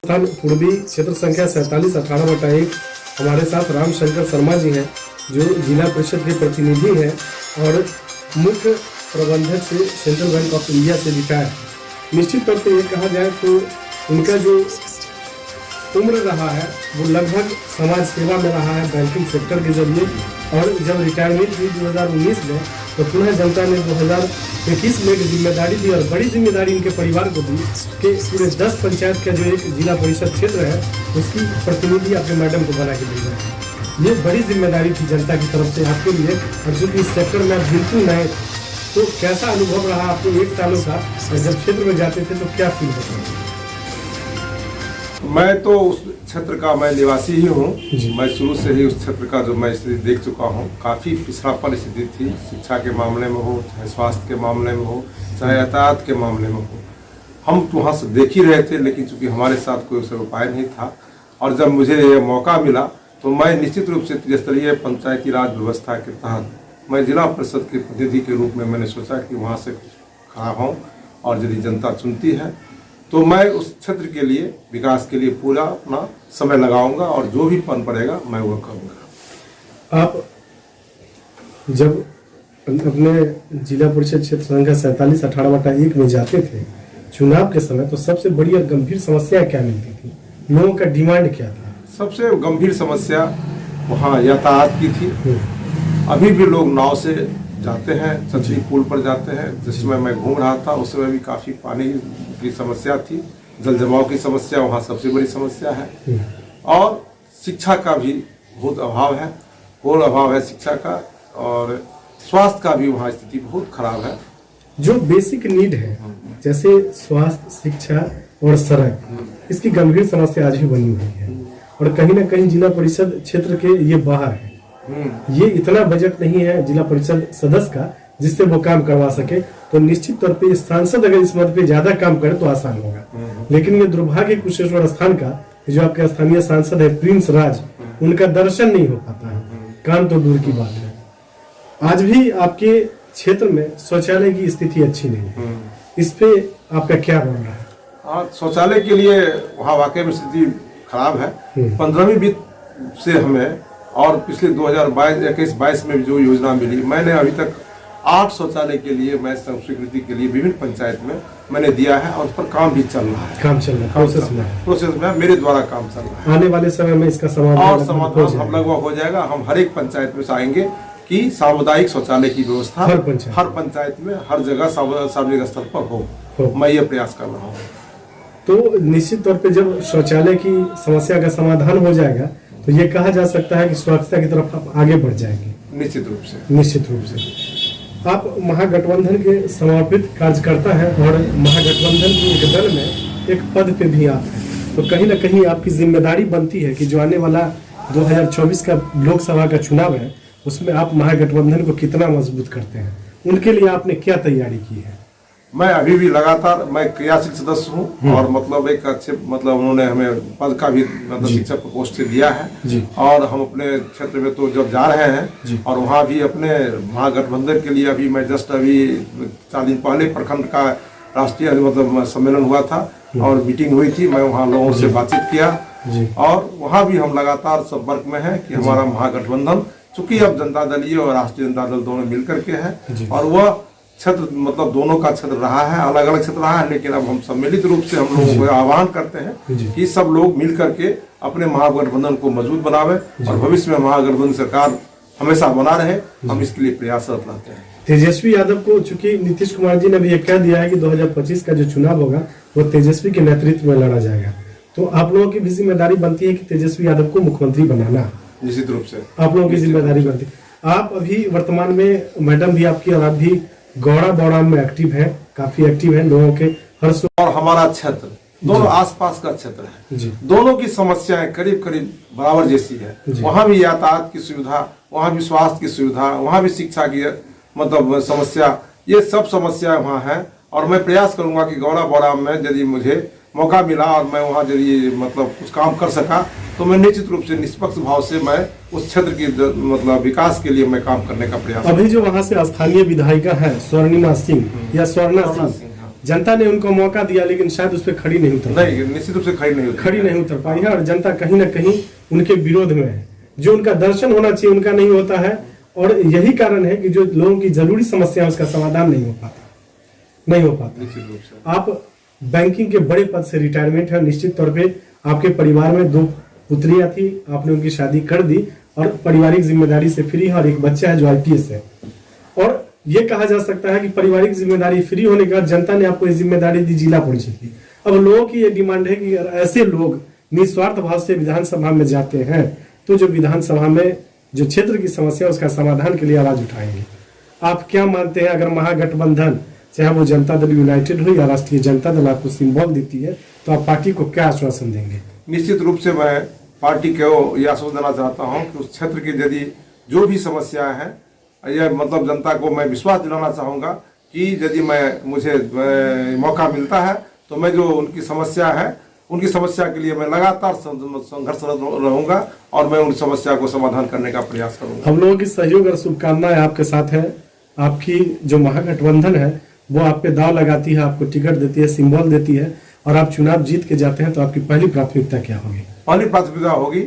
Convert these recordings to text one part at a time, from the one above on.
पूर्वी क्षेत्र संख्या 47/18/1 हमारे साथ रामशंकर शर्मा जी हैं, जो जिला परिषद के प्रतिनिधि हैं और मुख्य प्रबंधक से सेंट्रल बैंक ऑफ इंडिया से रिटायर है। निश्चित तौर पर ये कहा जाए तो उनका जो उम्र रहा है वो लगभग समाज सेवा में रहा है बैंकिंग सेक्टर के जरिए, और जब रिटायरमेंट हुई 2019 में तो पुनः जनता ने 2021 में एक जिम्मेदारी दी और बड़ी जिम्मेदारी इनके परिवार को दी कि पूरे 10 पंचायत का जो एक जिला परिषद क्षेत्र है उसकी प्रतिनिधि अपने मैडम को बना के भेजा है। ये बड़ी जिम्मेदारी थी जनता की तरफ से आपके लिए, और चूँकि इस सेक्टर में आप बिल्कुल नए, तो कैसा अनुभव रहा आपको 1 सालों का, और जब क्षेत्र में जाते थे तो क्या फील होता है? मैं तो उस क्षेत्र का मैं निवासी ही हूँ। मैं शुरू से ही उस क्षेत्र का जो मैं स्थिति देख चुका हूँ। काफ़ी पिछड़ापन स्थिति थी, शिक्षा के मामले में हो, चाहे स्वास्थ्य के मामले में हो, चाहे यातायात के मामले में हो। हम तो वहाँ से देख ही रहे थे, लेकिन चूंकि हमारे साथ कोई उसका उपाय नहीं था, और जब मुझे ये मौका मिला तो मैं निश्चित रूप से त्रिस्तरीय पंचायती राज व्यवस्था के तहत मैं जिला परिषद के प्रतिनिधि के रूप में मैंने सोचा कि वहाँ से खड़ा हूँ, और यदि जनता चुनती है तो मैं उस क्षेत्र के लिए विकास के लिए पूरा अपना समय लगाऊंगा, और जो भी पन पड़ेगा मैं वो करूँगा। आप जब अपने जिला परिषद क्षेत्र संख्या 47/18/1 में जाते थे चुनाव के समय, तो सबसे बड़ी और गंभीर समस्या क्या मिलती थी? लोगों का डिमांड क्या था? सबसे गंभीर समस्या वहाँ यातायात की थी। अभी भी लोग नाव से जाते हैं, सचरी पुल पर जाते हैं। जिसमें मैं घूम रहा था उस समय भी काफ़ी पानी की समस्या थी, जल जमाव की समस्या वहाँ सबसे बड़ी समस्या है, और शिक्षा का भी बहुत अभाव है, घोर अभाव है शिक्षा का, और स्वास्थ्य का भी वहाँ स्थिति बहुत खराब है। जो बेसिक नीड है जैसे स्वास्थ्य, शिक्षा और सड़क, इसकी गंभीर समस्या आज भी बनी हुई है, और कहीं ना कहीं जिला परिषद क्षेत्र के ये बाहर है। ये इतना बजट नहीं है जिला परिषद सदस्य का जिससे वो काम करवा सके, तो निश्चित तौर पे सांसद अगर इस मद पे ज्यादा काम करे तो आसान होगा। लेकिन ये दुर्भाग्य कुशेश्वर स्थान का, जो आपके स्थानीय सांसद है प्रिंस राज, उनका दर्शन नहीं हो पाता है, काम तो दूर की बात है। आज भी आपके क्षेत्र में शौचालय की स्थिति अच्छी नहीं है, इस पे आपका क्या रोल रहा है? हाँ, शौचालय के लिए वहाँ वाकई में स्थिति खराब है। 15वीं वित्त से हमें, और पिछले 2021-22 में जो योजना मिली, मैंने अभी तक 8 शौचालय के लिए मैं स्वीकृति के लिए विभिन्न पंचायत में मैंने दिया है, और उस पर काम भी चल रहा है। काम चल रहा है, प्रोसेस में मेरे द्वारा काम चल रहा है। आने वाले समय में इसका समाधान हम लगभग हो जाएगा। हम हर एक पंचायत में आएंगे कि सामुदायिक शौचालय की व्यवस्था हर पंचायत में, हर जगह सार्वजनिक स्तर पर हो। मैं ये प्रयास कर रहा हूँ। तो निश्चित तौर पे जब शौचालय की समस्या का समाधान हो जाएगा तो ये कहा जा सकता है कि स्वच्छता की तरफ आप आगे बढ़ जाएंगे। निश्चित रूप से। आप महागठबंधन के समर्पित कार्यकर्ता हैं, और महागठबंधन के एक दल में एक पद पे भी आप हैं, तो कहीं ना कहीं आपकी जिम्मेदारी बनती है कि जो आने वाला 2024 का लोकसभा का चुनाव है उसमें आप महागठबंधन को कितना मजबूत करते हैं, उनके लिए आपने क्या तैयारी की है? मैं अभी भी लगातार मैं क्रियाशील सदस्य हूँ, और मतलब एक अच्छे उन्होंने हमें पद का भी शिक्षक पोस्ट से दिया है, और हम अपने क्षेत्र में तो जब जा रहे हैं, और वहाँ भी अपने महागठबंधन के लिए अभी मैं जस्ट अभी 4 दिन पहले प्रखंड का राष्ट्रीय सम्मेलन हुआ था और मीटिंग हुई थी। मैं वहाँ लोगों से बातचीत किया, और वहाँ भी हम लगातार संपर्क में है कि हमारा महागठबंधन, चूंकि अब जनता दलीय और राष्ट्रीय जनता दल दोनों मिलकर के है, और वह क्षेत्र दोनों का क्षेत्र रहा है, अलग अलग क्षेत्र रहा है, लेकिन अब हम सम्मिलित रूप से हम लोगों को आह्वान करते हैं कि सब लोग मिल करके अपने महागठबंधन को मजबूत बनावे, और भविष्य में महागठबंधन सरकार हमेशा बना रहे। हम इसके लिए प्रयासरत रहते हैं। तेजस्वी यादव को, चूंकि नीतीश कुमार जी ने भी कह दिया है कि 2025 का जो चुनाव होगा वो तेजस्वी के नेतृत्व में लड़ा जाएगा, तो आप लोगों की भी जिम्मेदारी बनती है कि तेजस्वी यादव को मुख्यमंत्री बनाना। निश्चित रूप से आप लोगों की जिम्मेदारी बनती है। आप अभी वर्तमान में, मैडम भी आपकी, और आप भी गौड़ा बौड़ा में एक्टिव है, काफी एक्टिव है लोगों के हर और हमारा क्षेत्र दोनों आसपास का क्षेत्र है, दोनों की समस्याएं करीब करीब बराबर जैसी है। वहाँ भी यातायात की सुविधा, वहाँ भी स्वास्थ्य की सुविधा, वहाँ भी शिक्षा की समस्या, ये सब समस्याएं वहाँ है। और मैं प्रयास करूंगा कि गौड़ा बौड़ा में यदि मुझे मौका मिला और मैं वहाँ यदि कुछ काम कर सका, तो मैं निश्चित रूप से निष्पक्ष भाव से मैं उस क्षेत्र की विकास के लिए मैं काम करने का प्रयास। अभी जो वहाँ से स्थानीय विधायिका है स्वर्णिमा सिंह या स्वर्णा सिंह, जनता ने उनको मौका दिया लेकिन शायद उस पर खड़ी नहीं उतर नहीं, निश्चित रूप से खड़ी नहीं उतर पाई है और जनता कहीं ना कहीं उनके विरोध में है। जो उनका दर्शन होना चाहिए उनका नहीं होता है और यही कारण है कि जो लोगों की जरूरी समस्या है उसका समाधान नहीं हो पाता। निश्चित रूप से आप बैंकिंग के बड़े पद से रिटायरमेंट है, निश्चित तौर पे आपके परिवार में 2 पुत्रियां थी, आपने उनकी शादी कर दी और पारिवारिक जिम्मेदारी से फ्री है और एक बच्चा है जो IPS है। और ये कहा जा सकता है कि पारिवारिक जिम्मेदारी फ्री होने के बाद जनता ने आपको ये जिम्मेदारी दी जिला परिषद की। अब लोगों की ये डिमांड है कि अगर ऐसे लोग निस्वार्थ भाव से विधानसभा में जाते हैं तो जो विधानसभा में जो क्षेत्र की समस्या उसका समाधान के लिए आवाज उठाएंगे। आप क्या मानते हैं अगर महागठबंधन चाहे वो जनता दल यूनाइटेड हो या राष्ट्रीय जनता दल आपको सिंबल देती है तो आप पार्टी को क्या आश्वासन देंगे? निश्चित रूप से मैं पार्टी को यह आश्वासन देना चाहता हूं कि उस क्षेत्र की यदि जो भी समस्या है यह मतलब जनता को मैं विश्वास दिलाना चाहूंगा कि यदि मुझे मौका मिलता है तो मैं जो उनकी समस्या है उनकी समस्या के लिए मैं लगातार संघर्षरत रहूंगा और मैं उन समस्या को समाधान करने का प्रयास करूंगा। हम लोगों की सहयोग और शुभकामनाएं आपके साथ है। आपकी जो महागठबंधन है वो आप पे दाव लगाती है, आपको टिकट देती है, सिंबल देती है और आप चुनाव जीत के जाते हैं तो आपकी पहली प्राथमिकता क्या होगी? पहली प्राथमिकता होगी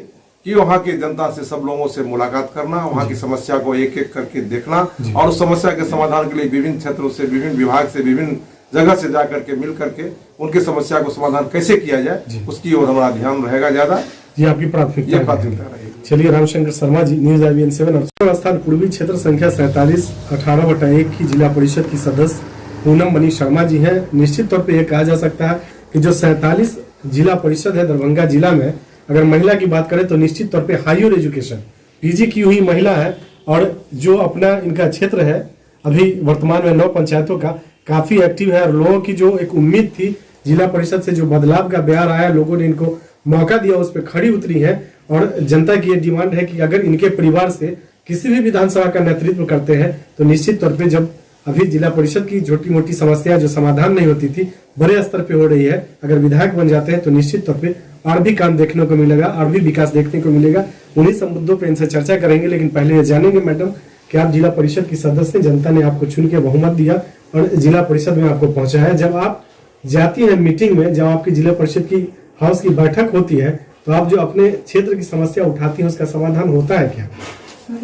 कि वहाँ की जनता से सब लोगों से मुलाकात करना, वहाँ की समस्या को एक एक करके देखना और उस समस्या के समाधान के लिए विभिन्न क्षेत्रों से, विभिन्न विभाग से, विभिन्न जगह से जाकर के मिल करके उनकी समस्या को समाधान कैसे किया जाए उसकी ओर हमारा ध्यान रहेगा ज्यादा। ये आपकी प्राथमिकता रहेगी। चलिए, रामशंकर शर्मा जी, न्यूज IBN 7 स्थान पूर्वी क्षेत्र संख्या 47 18/1 की जिला परिषद की सदस्य पूनम मनी शर्मा जी हैं। निश्चित तौर पे ये कहा जा सकता है कि जो 47 जिला परिषद है दरभंगा जिला में, अगर महिला की बात करें तो निश्चित तौर पे हायर एजुकेशन PG की हुई महिला है और जो अपना इनका क्षेत्र है अभी वर्तमान में 9 पंचायतों का काफी एक्टिव है और लोगों की जो एक उम्मीद थी जिला परिषद से जो बदलाव का बयान आया, लोगों ने इनको मौका दिया, उस पर खड़ी उतरी है और जनता की ये डिमांड है कि अगर इनके परिवार से किसी भी विधानसभा का नेतृत्व करते हैं तो निश्चित तौर पे जब अभी जिला परिषद की छोटी मोटी समस्या जो समाधान नहीं होती थी बड़े स्तर पे हो रही है, अगर विधायक बन जाते हैं तो निश्चित तौर पे और भी काम देखने को मिलेगा और भी विकास देखने को मिलेगा। उन्हीं सब मुद्दों पे इनसे चर्चा करेंगे, लेकिन पहले ये जानेंगे मैडम कि आप जिला परिषद की सदस्य, जनता ने आपको चुन के बहुमत दिया और जिला परिषद में आपको पहुंचाया। जब आप जाती है मीटिंग में, जब आपकी जिला परिषद की हाउस की बैठक होती है तो आप जो अपने क्षेत्र की समस्या उठाती है उसका समाधान होता है क्या?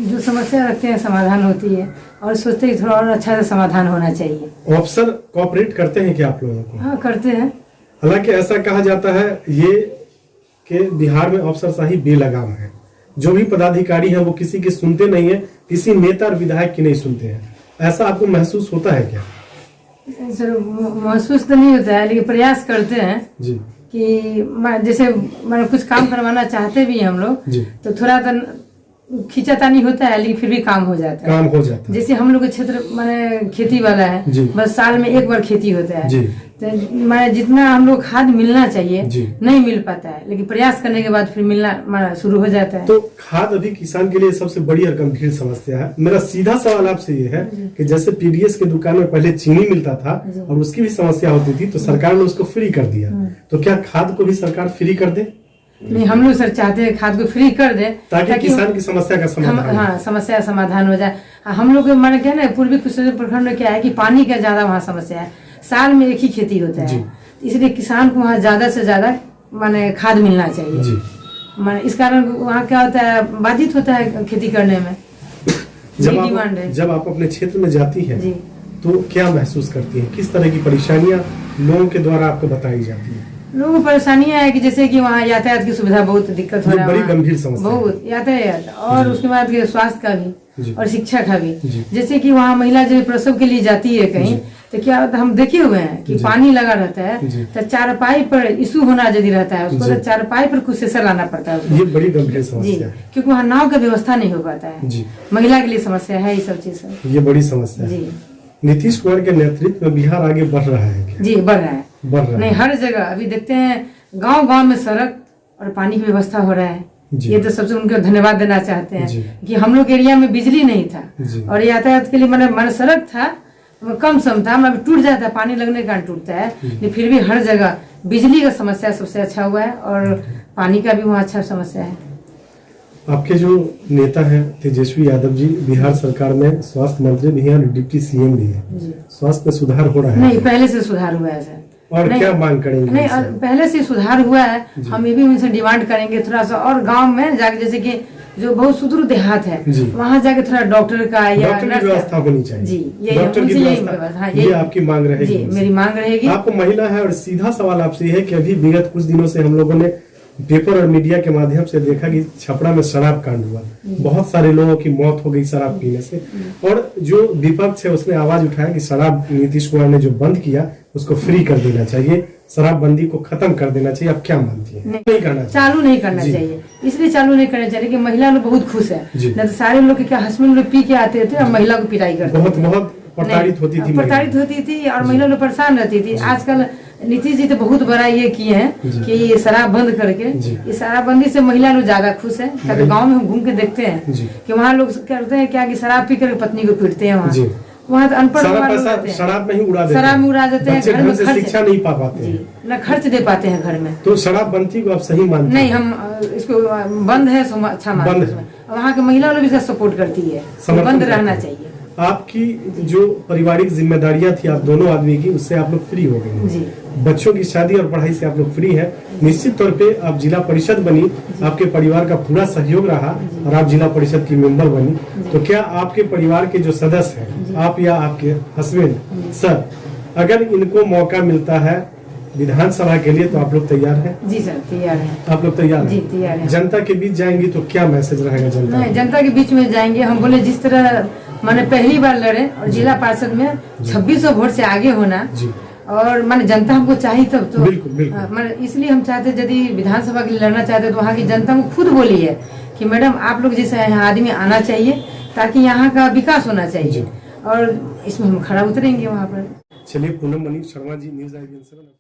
जो समस्या रखते हैं समाधान होती है और सोचते हैं थोड़ा और अच्छा से समाधान होना चाहिए। अफसर कोऑपरेट करते हैं क्या आप लोगों को? हाँ, करते हैं। हालांकि ऐसा कहा जाता है ये कि बिहार में अफसरशाही बेलगाम है, जो भी पदाधिकारी है वो किसी की सुनते नहीं है, किसी नेता और विधायक की नहीं सुनते हैं। ऐसा आपको महसूस होता है क्या? सर, महसूस तो नहीं होता है लेकिन प्रयास करते हैं जी कि जैसे कुछ काम करवाना चाहते भी हैं हम लोग तो थोड़ा तो खींचातानी होता है लेकिन फिर भी काम हो जाता है। जैसे हम लोग के क्षेत्र माने खेती वाला है, बस साल में एक बार खेती होता है तो माने जितना हम लोग खाद मिलना चाहिए नहीं मिल पाता है, लेकिन प्रयास करने के बाद फिर मिलना शुरू हो जाता है। तो खाद अभी किसान के लिए सबसे बड़ी और गंभीर समस्या है। मेरा सीधा सवाल आपसे ये है कि जैसे PDS की दुकान में पहले चीनी मिलता था और उसकी भी समस्या होती थी तो सरकार ने उसको फ्री कर दिया, तो क्या खाद को भी सरकार फ्री कर दे? नहीं, हम लोग सर चाहते हैं खाद को फ्री कर दे ताकि किसान की समस्या का समाधान हाँ समस्या समाधान हो जाए। हम लोग माने क्या ना पूर्वी कुशीनगर प्रखंड में क्या है कि पानी का ज्यादा वहाँ समस्या है, साल में एक ही खेती होता है, इसलिए किसान को वहाँ ज्यादा से ज्यादा माने खाद मिलना चाहिए। माने इस कारण वहाँ क्या होता है, बाधित होता है खेती करने में। जब आप अपने क्षेत्र में जाती हैं तो क्या महसूस करती हैं, किस तरह की परेशानियां लोगों के द्वारा आपको बताई जाती है? लोगों को परेशानियां है कि जैसे कि वहाँ यातायात की सुविधा बहुत दिक्कत हो रहा है, बड़ी गंभीर समस्या बहुत यातायात और उसके बाद स्वास्थ्य का भी और शिक्षा का भी। जैसे कि वहाँ महिला जब प्रसव के लिए जाती है कहीं तो क्या होता है, हम देखे हुए हैं कि पानी लगा रहता है तो चारपाई पर इशू होना यदि रहता है उसको तो चारपाई पर कुछ सेसर लाना पड़ता है। ये बड़ी गंभीर समस्या है क्योंकि वहाँ नाव का व्यवस्था नहीं हो पाता है, महिला के लिए समस्या है ये सब चीज। ये बड़ी समस्या है। नीतीश कुमार के नेतृत्व में बिहार आगे बढ़ रहा है? जी बढ़ रहा है, नहीं हर जगह अभी देखते हैं गांव-गांव में सड़क और पानी की व्यवस्था हो रहा है। ये तो सबसे उनको धन्यवाद देना चाहते हैं कि हम लोग एरिया में बिजली नहीं था और यातायात के लिए मैंने सड़क था कम सम था, अभी टूट जाता है, पानी लगने के कारण टूटता है, लेकिन फिर भी हर जगह बिजली का समस्या सबसे अच्छा हुआ है और पानी का भी वहाँ अच्छा समस्या है। आपके जो नेता हैं तेजस्वी यादव जी, बिहार सरकार में स्वास्थ्य मंत्री भी हैं और डिप्टी सीएम भी हैं। स्वास्थ्य में सुधार हो रहा है? नहीं, पहले से सुधार हुआ है सर। और क्या मांग करेंगे? नहीं, पहले से सुधार हुआ है। हम ये भी उनसे डिमांड करेंगे थोड़ा सा और गांव में जाके, जैसे कि जो बहुत सुदूर देहात है वहाँ जाके थोड़ा डॉक्टर का या डॉक्टर की व्यवस्था होनी चाहिए जी। डॉक्टर की व्यवस्था, ये आपकी मांग रहेगी? मेरी मांग रहेगी। आप महिला है और सीधा सवाल आपसे है कि अभी विगत कुछ दिनों से हम लोगों ने पेपर और मीडिया के माध्यम से देखा कि छपरा में शराब कांड हुआ, बहुत सारे लोगों की मौत हो गई शराब पीने से, और जो विपक्ष है उसने आवाज उठाया कि शराब नीतीश कुमार ने जो बंद किया उसको फ्री कर देना चाहिए, शराबबंदी को खत्म कर देना चाहिए। आप क्या मानती हैं? नहीं करना चाहिए, चालू नहीं करना चाहिए। इसलिए चालू नहीं करना चाहिए कि महिला लोग बहुत खुश है, नहीं तो सारे लोग क्या हस्बैंड लोग पी के आते थे और महिला को पिटाई करते, बहुत प्रताड़ित होती थी और महिला लोग परेशान रहती थी। आजकल नीतीश जी तो बहुत बड़ा ये किए हैं कि ये शराब बंद करके, ये शराबबंदी से महिला लोग ज्यादा खुश है। तो गाँव में हम घूम के देखते हैं कि वहाँ लोग करते हैं क्या कि शराब पी करके पत्नी को पीटते हैं। वहाँ तो अनपढ़ शराब में ही उड़ा देते हैं, घर में शिक्षा नहीं पा पाते, न खर्च दे पाते हैं घर में। तो शराबबंदी को आप सही मानते हैं? नहीं, हम इसको बंद है अच्छा मानते हैं। वहाँ के महिला लोग इसका सपोर्ट करती है, बंद रहना चाहिए। आपकी जो पारिवारिक जिम्मेदारियां थी आप दोनों आदमी की, उससे आप लोग फ्री हो गए। बच्चों की शादी और पढ़ाई से आप लोग फ्री है। निश्चित तौर पे आप जिला परिषद बनी, आपके परिवार का पूरा सहयोग रहा और आप जिला परिषद की मेंबर बनी, तो क्या आपके परिवार के जो सदस्य हैं, आप या आपके हस्बैंड सर, अगर इनको मौका मिलता है विधानसभा के लिए तो आप लोग तैयार हैं? जी सर, तैयार हैं। आप लोग तैयार जी, तैयार हैं। जनता के बीच जाएंगी तो क्या मैसेज रहेगा जनता? जनता के बीच में जाएंगे, हम बोले जिस तरह मैंने पहली बार लड़े और जिला पार्षद में 2600 वोट से आगे होना, और माने जनता हमको चाहिए तब तो माने इसलिए हम चाहते, यदि विधानसभा के लिए लड़ना चाहते तो वहाँ की जनता को खुद बोली है कि मैडम आप लोग जैसे यहाँ आदमी आना चाहिए ताकि यहाँ का विकास होना चाहिए, और इसमें हम खड़ा उतरेंगे वहाँ पर। चलिए, पूनम मनीष शर्मा जी, न्यूज़ 7।